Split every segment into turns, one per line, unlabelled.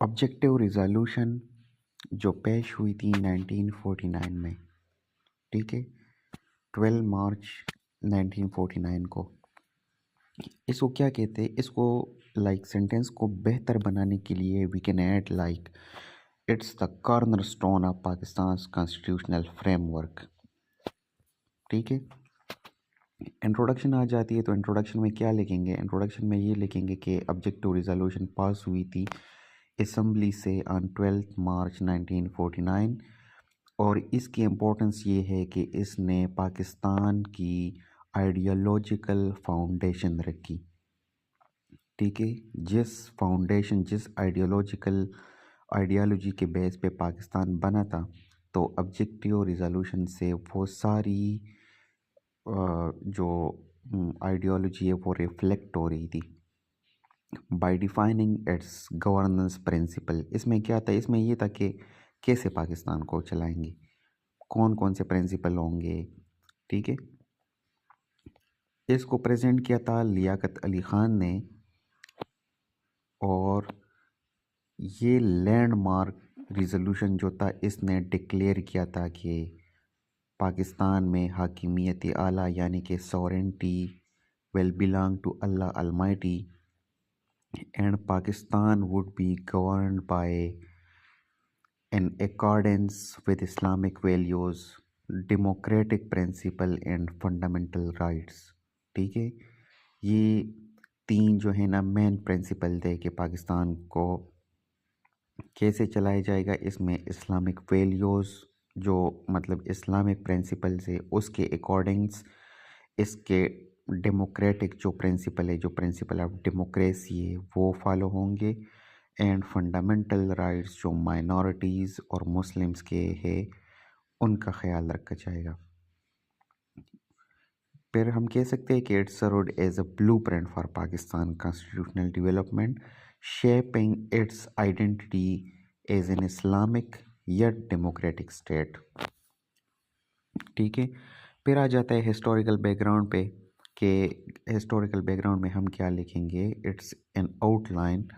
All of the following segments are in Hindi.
ऑब्जेक्टिव रिजोल्यूशन जो पेश हुई थी 1949 में, ठीक है, 12 मार्च 1949 को। इसको क्या कहते हैं? इसको सेंटेंस को बेहतर बनाने के लिए we can add it's the cornerstone of Pakistan constitutional framework. ठीक है, इंट्रोडक्शन आ जाती है तो इंट्रोडक्शन में क्या लिखेंगे? इंट्रोडक्शन में ये लिखेंगे कि ऑब्जेक्टिव रिजोल्यूशन पास हुई थी असम्बली से ऑन 12 मार्च 1949 और इसकी इम्पोर्टेंस ये है कि इसने पाकिस्तान की आइडियोलॉजिकल फाउंडेशन रखी। ठीक है, जिस आइडियोलॉजी के बेस पे पाकिस्तान बना था, तो ऑब्जेक्टिव रिजोल्यूशन से वो सारी जो आइडियोलॉजी है वो रिफ्लेक्ट हो रही थी। By defining its governance principle, इसमें क्या था? इसमें ये था कि कैसे पाकिस्तान को चलाएंगे, कौन कौन से प्रिंसिपल होंगे। ठीक है, इसको प्रेजेंट किया था लियाकत अली ख़ान ने और ये लैंडमार्क रिजोल्यूशन जो था इसने डिक्लेयर किया था कि पाकिस्तान में हाकिमियत आला यानी कि sovereignty will belong to Allah almighty and Pakistan would be governed by in accordance with Islamic values, democratic principle and fundamental rights. ठीक है, ये तीन जो है ना मेन प्रिंसिपल थे कि पाकिस्तान को कैसे चलाया जाएगा। इसमें इस्लामिक वैल्यूज़ जो मतलब इस्लामिक प्रिंसिपल से उसके अकॉर्डिंग्स, इसके डेमोक्रेटिक जो प्रिंसिपल है, जो प्रिंसिपल ऑफ डेमोक्रेसी है वो फॉलो होंगे एंड फंडामेंटल राइट्स जो माइनॉरिटीज़ और मुस्लिम्स के है उनका ख्याल रखा जाएगा। फिर हम कह सकते हैं कि it served as a blueprint for Pakistan constitutional development, shaping its identity as an Islamic yet democratic state. ठीक है, फिर आ जाता है हिस्टोरिकल बैकग्राउंड पे कि हिस्टोरिकल बैकग्राउंड में हम क्या लिखेंगे? It's an outline.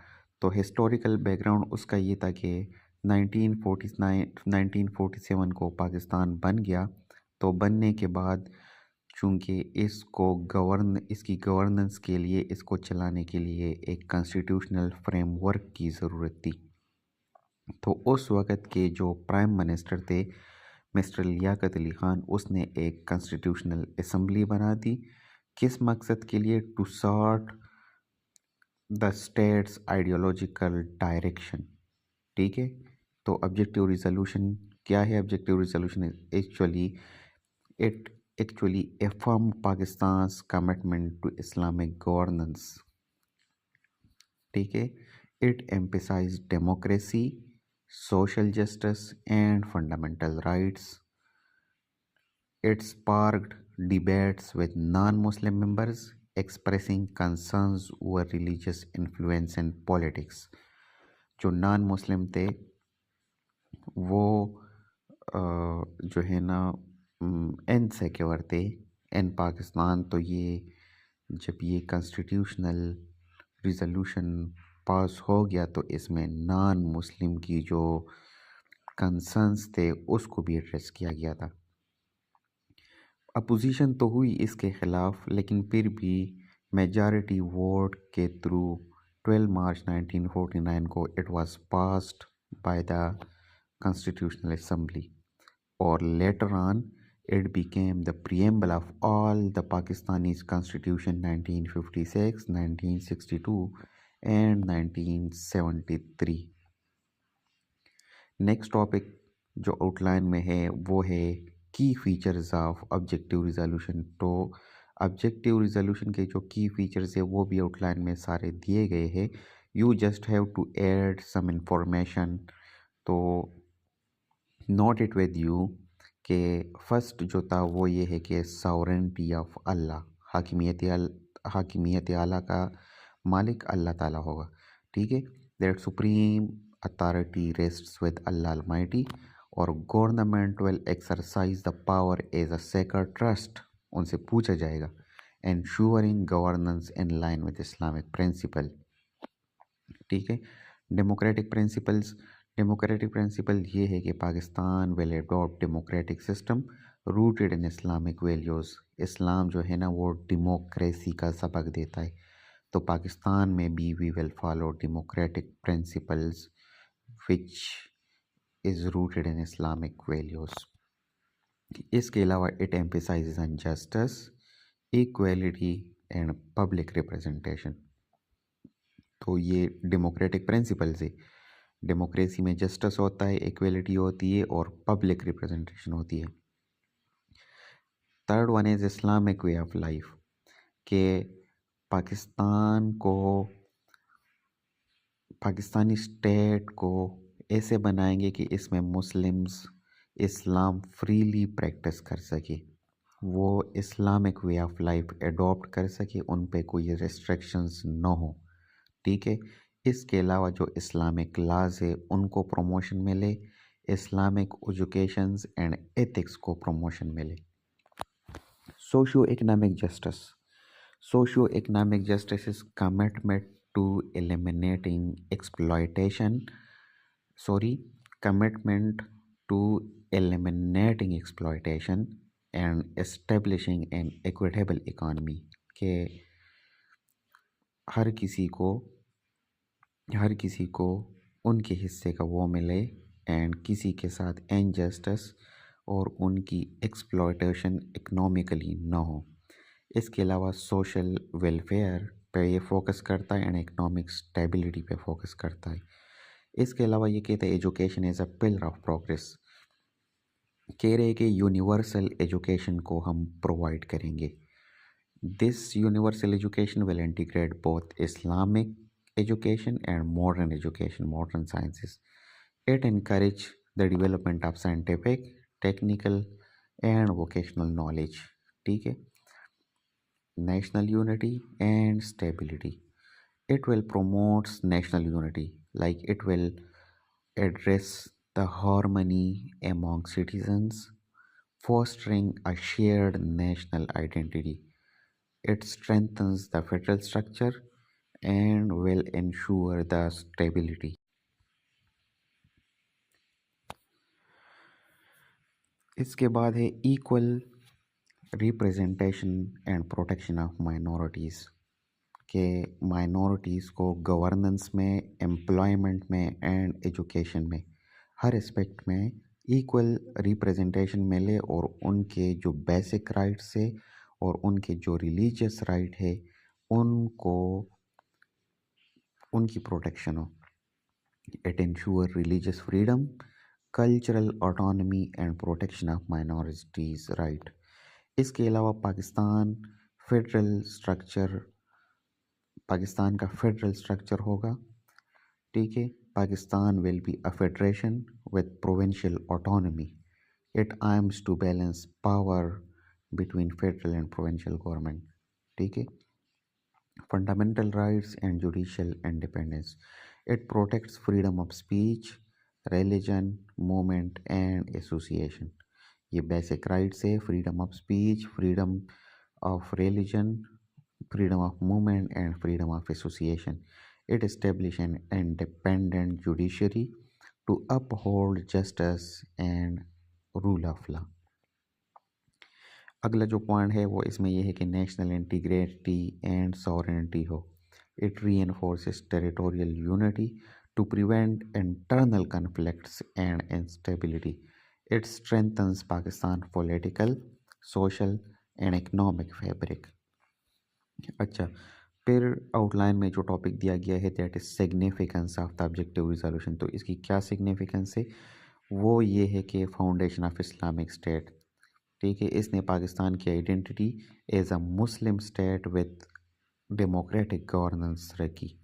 तो हिस्टोरिकल बैकग्राउंड उसका ये था कि 1947 को पाकिस्तान बन गया। तो बनने के बाद चूँकि इसकी गवर्नेंस के लिए, इसको चलाने के लिए एक कॉन्स्टिट्यूशनल फ्रेमवर्क की ज़रूरत थी। तो उस वक़्त के जो प्राइम मिनिस्टर थे मिस्टर लियाकत अली ख़ान, उसने एक कॉन्स्टिट्यूशनल असम्बली बना दी। किस मकसद के लिए? To sort the state's ideological direction. ठीक है, तो ऑब्जेक्टिव रिजोल्यूशन क्या है? Objective resolution it actually affirmed Pakistan's commitment to Islamic governance. ठीक है, it emphasized democracy, social justice and fundamental rights. It sparked debates with non-Muslim members expressing concerns over religious influence in politics. जो नॉन मुस्लिम थे वो जो है ना इनसिक्योर थे इन पाकिस्तान। तो ये जब ये कॉन्स्टिट्यूशनल रिजोल्यूशन पास हो गया तो इसमें नॉन मुस्लिम की जो कंसर्न्स थे उसको भी एड्रेस किया गया था। अपोजिशन तो हुई इसके ख़िलाफ़, लेकिन फिर भी मेजॉरिटी वोट के थ्रू 12 मार्च 1949 को it was passed by the constitutional assembly और later on it became the preamble of all the Pakistanis constitution 1956, 1962 and 1973। Next topic जो आउटलाइन में है वो है की फीचर्स ऑफ ऑब्जेक्टिव रिजोल्यूशन। तो ऑब्जेक्टिव रिजोल्यूशन के जो की फीचर्स है वो भी आउटलाइन में सारे दिए गए हैं। You just have to add some information. तो नोट इट विद यू कि फर्स्ट जो था वो ये है कि सॉवरेंटी ऑफ अल्लाह, हाकिमियत आला का मालिक अल्लाह ताला होगा। ठीक है, that supreme authority rests with Allah Almighty और government will exercise the power as a sacred trust, उनसे पूछा जाएगा, ensuring governance in line with Islamic principle. ठीक है, डेमोक्रेटिक प्रिंसिपल ये है कि Pakistan will adopt democratic system rooted in Islamic values. इस्लाम जो है ना वो डेमोक्रेसी का सबक देता है, तो पाकिस्तान में भी we will follow democratic principles which is rooted in Islamic values. इसके अलावा it emphasises on justice, equality and public representation. तो ये डेमोक्रेटिक प्रिंसिपल्स है। डेमोक्रेसी में जस्टिस होता है, इक्वलिटी होती है और पब्लिक रिप्रेजेंटेशन होती है। Third one is Islamic way of life, के पाकिस्तान को, पाकिस्तानी स्टेट को ऐसे बनाएंगे कि इसमें मुस्लिम्स इस्लाम फ्रीली प्रैक्टिस कर सके, वो Islamic way of life adopt कर सके, उन पे कोई रेस्ट्रिक्शंस ना हो। ठीक है। इसके अलावा जो इस्लामिक लाज है उनको प्रमोशन मिले, इस्लामिक एजुकेशंस एंड एथिक्स को प्रमोशन मिले। Socio economic justice, socio economic justice is commitment to eliminating exploitation, commitment to eliminating exploitation and establishing an equitable economy, के हर किसी को उनके हिस्से का वो मिले एंड किसी के साथ इनजस्टिस और उनकी एक्सप्लॉयटेशन इकोनॉमिकली ना हो। इसके अलावा सोशल वेलफेयर पे ये फोकस करता है एंड इकोनॉमिक स्टेबिलिटी पे फोकस करता है। इसके अलावा ये कहते हैं education is a pillar of progress, कह रहे कि यूनिवर्सल एजुकेशन को हम प्रोवाइड करेंगे। This universal education will integrate both Islamic education and modern education, modern sciences. It encourage the development of scientific, technical and vocational knowledge. ठीक है। National unity and stability. It will promote national unity, like it will address the harmony among citizens, fostering a shared national identity. It strengthens the federal structure and will ensure the stability. इसके बाद है equal representation and protection of minorities, के माइनॉरिटीज़ को गवर्नेंस में, एम्प्लॉयमेंट में एंड एजुकेशन में, हर एस्पेक्ट में इक्वल रिप्रेजेंटेशन मिले और उनके जो बेसिक राइट्स है और उनके जो रिलीजियस राइट है उनको, उनकी प्रोटेक्शन हो। It ensure religious freedom, cultural autonomy and protection of minorities right. इसके अलावा पाकिस्तान का फेडरल स्ट्रक्चर होगा। ठीक है। Pakistan will be a federation with provincial autonomy. It aims to balance power between federal and provincial government. ठीक है। Fundamental rights and judicial independence, it protects freedom of speech, religion, movement and association. ये बेसिक राइट्स है, freedom of speech, freedom of religion, freedom of movement and freedom of association. It established an independent judiciary to uphold justice and rule of law. अगला जो पॉइंट है वो इसमें यह है कि नेशनल इंटीग्रिटी एंड सॉवरेनिटी हो। It reinforces territorial unity to prevent internal conflicts and instability. It strengthens Pakistan's political, social and economic fabric. अच्छा, फिर आउटलाइन में जो टॉपिक दिया गया है that is significance of the objective resolution. तो इसकी क्या सिग्निफिकेंस है, वो ये है कि फाउंडेशन ऑफ इस्लामिक स्टेट। ठीक है। इसने पाकिस्तान की identity as a Muslim state with democratic governance रखी।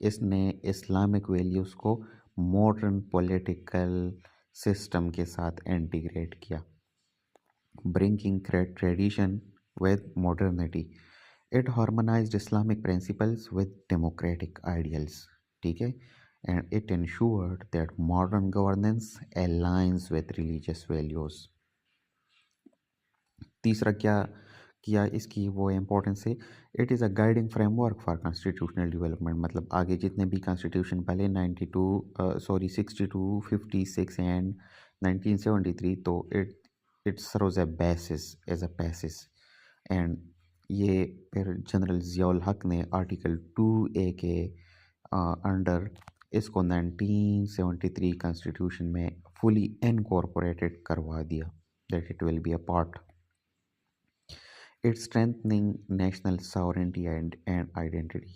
इसने इस्लामिक वैल्यूज़ को मॉडर्न पॉलिटिकल सिस्टम के साथ इंटीग्रेट किया, bringing tradition with modernity. It harmonized Islamic principles with democratic ideals. ठीक है। And it ensured that modern governance aligns with religious values. तीसरा क्या किया इसकी वो इम्पोर्टेंस है। It is a guiding framework for constitutional development, मतलब आगे जितने भी कॉन्स्टिट्यूशन पहले 62 56 एंड 1973, तो it serves a basis as a basis. And ये फिर जनरल ज़ियाउल हक ने आर्टिकल 2A के अंडर इसको 1973 कॉन्स्टिट्यूशन में फुली इनकॉर्पोरेटेड करवा दिया, that it will be a part. It's strengthening national sovereignty and identity.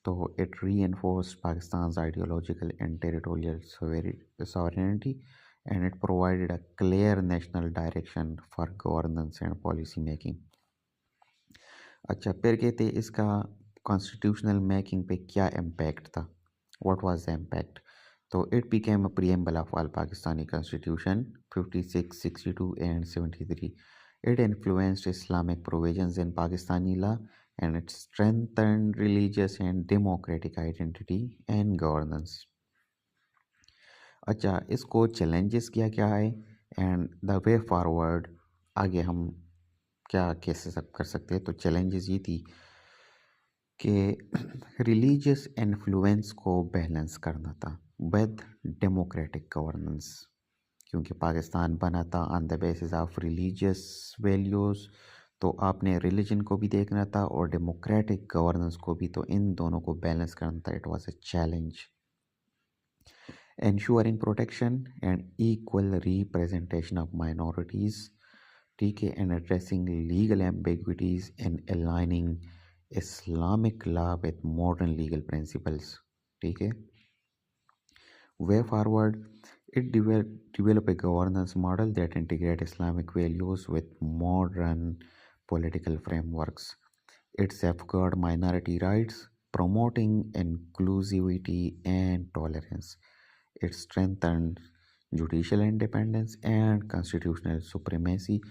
So it reinforced Pakistan's ideological and territorial sovereignty, and it provided a clear national direction for governance and policy making. अच्छा, फिर कहते हैं इसका कॉन्स्टिट्यूशनल मेकिंग पे क्या इम्पैक्ट था, व्हाट वाज द इम्पैक्ट। तो it became a preamble of all Pakistani constitution 56, 62 and 73. It influenced Islamic provisions in Pakistani law, and it strengthened religious and democratic identity and governance. अच्छा, इसको चैलेंजेस क्या क्या है एंड द वे फॉरवर्ड, आगे हम क्या कैसे सब कर सकते हैं। तो चैलेंजेस ये थी कि रिलीजियस इन्फ्लुएंस को बैलेंस करना था विद डेमोक्रेटिक गवर्नेंस, क्योंकि पाकिस्तान बना था on the basis of religious values, तो आपने रिलीजन को भी देखना था और डेमोक्रेटिक गवर्नेंस को भी, तो इन दोनों को बैलेंस करना था। It was a challenge. ensuring protection and equal representation of minorities, ठीक है, and addressing legal ambiguities and aligning Islamic law with modern legal principles, ठीक है। Way forward, it develop a governance model that integrate Islamic values with modern political frameworks. It safeguard minority rights, promoting inclusivity and tolerance. It strengthened judicial independence and constitutional supremacy.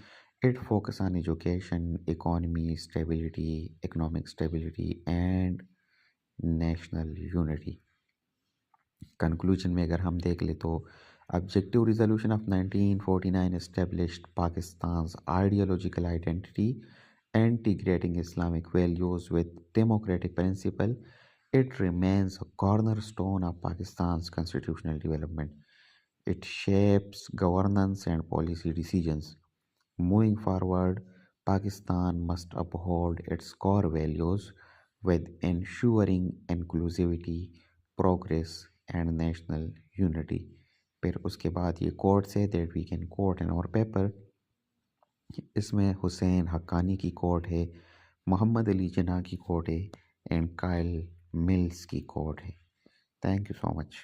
It focused on education, economic stability, and national unity. Conclusion में अगर हम देख ले तो objective resolution of 1949 established Pakistan's ideological identity, integrating Islamic values with democratic principle. It remains a cornerstone of Pakistan's constitutional development. It shapes governance and policy decisions. Moving forward, Pakistan must uphold its core values with ensuring inclusivity, progress and national unity. फिर उसके बाद ये कोट्स है that we can quote in our paper. इसमें हुसैन हक्कानी की कोट है, मोहम्मद अली जिन्ना की कोट है एंड कायल मिल्स की कोट है। Thank you so much.